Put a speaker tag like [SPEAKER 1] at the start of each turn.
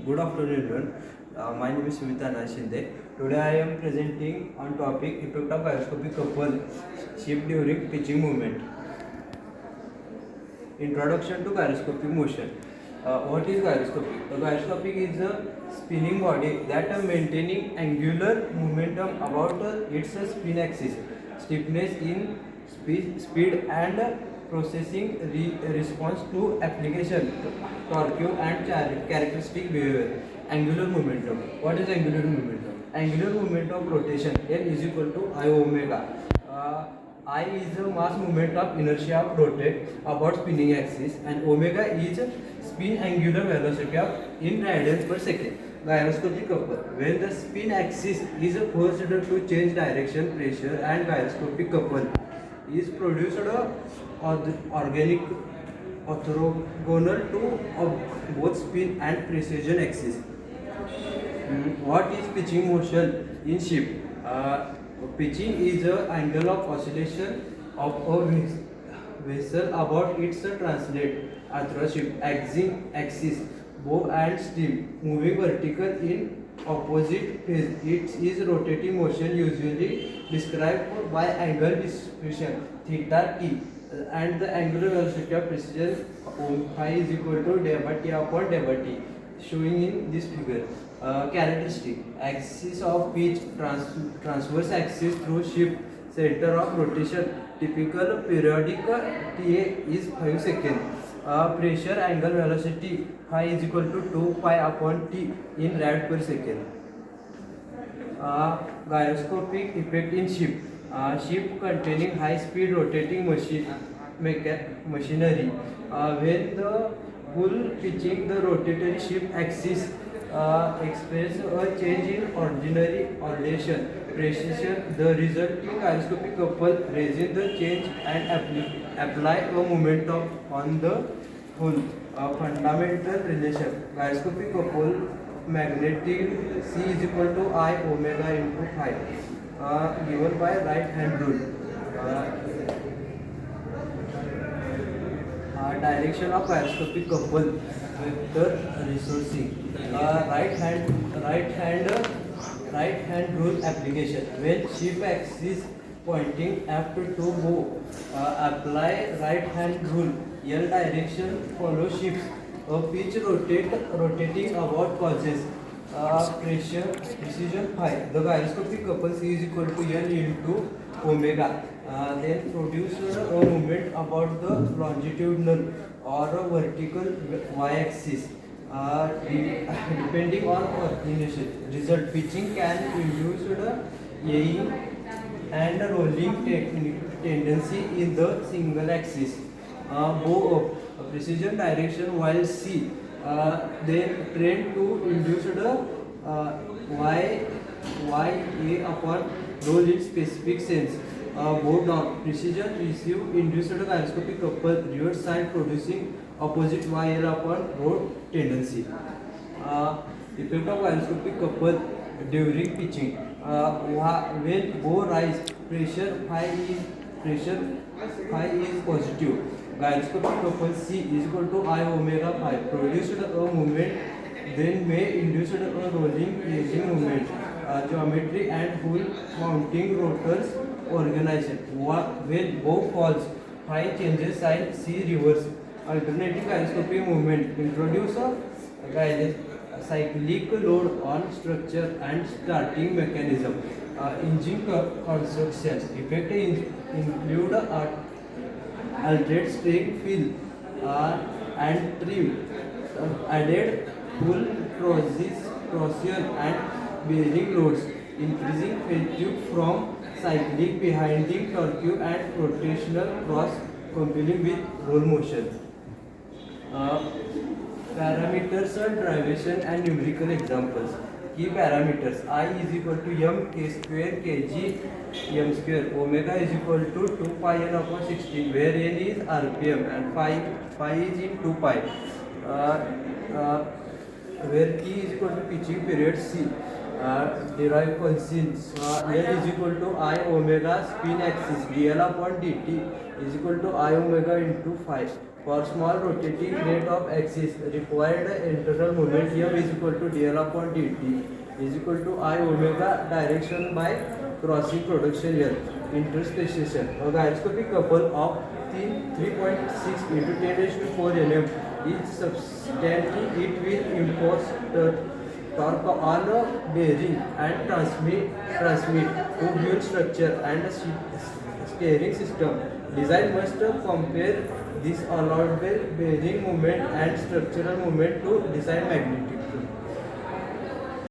[SPEAKER 1] Good afternoon, everyone. My name is Smitana Shinde. Today I am presenting on topic effect of gyroscopic couple shift during pitching movement. Introduction to gyroscopic motion. What is gyroscopic? A gyroscopic is a spinning body that maintaining angular momentum about its spin axis, stiffness in speed and processing response to application, torque and characteristic behavior. Angular momentum. What is angular momentum? Angular momentum of rotation N is equal to I omega. I is the mass moment of inertia of rotate about spinning axis and omega is spin angular velocity of in radians per second. Gyroscopic couple. When the spin axis is forced to change direction, pressure and gyroscopic couple is produced organic orthogonal to both spin and precision axis. What is pitching motion in ship? Pitching is the angle of oscillation of a vessel about its translate ship axis, bow and steam, moving vertical in opposite phase. It is rotating motion usually described by angle distribution theta t and the angular velocity of precision phi is equal to d by t upon d by t, showing in this figure. Characteristic axis of pitch transverse axis through ship center of rotation typical periodic TA is 5 seconds. Pressure angle velocity phi is equal to 2 pi upon t in rad per second. Gyroscopic effect in ship. Ship containing high speed rotating machinery. When the bull pitching the rotatory ship axis express a change in ordinary oscillation precision, the resulting gyroscopic couple raising the change and apply a momentum on the hull. Fundamental relation. Gyroscopic couple magnetic C is equal to I omega into phi, given by right hand rule. Direction of gyroscopic couple vector resourcing. Right hand rule application. When ship axis pointing after to bow, apply right hand rule. L direction follow ships. A pitch rotating about causes pressure precision phi. The gyroscopic couple C is equal to L into omega. Then produce a movement about the longitudinal or a vertical y-axis. Depending on ordination. Result pitching can induce yaying and rolling tendency in the single axis. Bow up precision direction while C then trend to induce y a upon roll in specific sense. Bow down precision receive induced gyroscopic couple reverse sign producing opposite YL upon roll tendency. Effect of gyroscopic couple during pitching. When bow rise, pressure phi is positive. Gyroscopic couple C is equal to I omega phi. Produced a movement, then may induce a rolling aging movement. Geometry and hull mounting rotors organization. When bow falls, phi changes sign C reverse. Alternating gyroscopic movement introduce a cyclic load on structure and starting mechanism. Engine construction effect include altered string fill and trim, added full torsion and bearing loads, increasing fatigue from cyclic behinding torque and rotational cross compelling with roll motion. Parameters are derivation and numerical examples. Key parameters: I is equal to m k square kg m square, omega is equal to 2 pi n upon 16, where n is rpm and phi is in 2 pi, where t is equal to pitching period c. Derive constants. L is equal to I omega spin axis dl upon dt is equal to I omega into phi. For small rotating rate of axis, required internal moment M is equal to dl upon dt is equal to I omega direction by crossing production L. Interspeciation. A gyroscopic couple of 3.6 into 10 raised to 4 Nm is substantially it will impose torque on a bearing and transmit to wheel structure and steering system. Design must compare this allowable bearing moment and structural moment to design magnetic.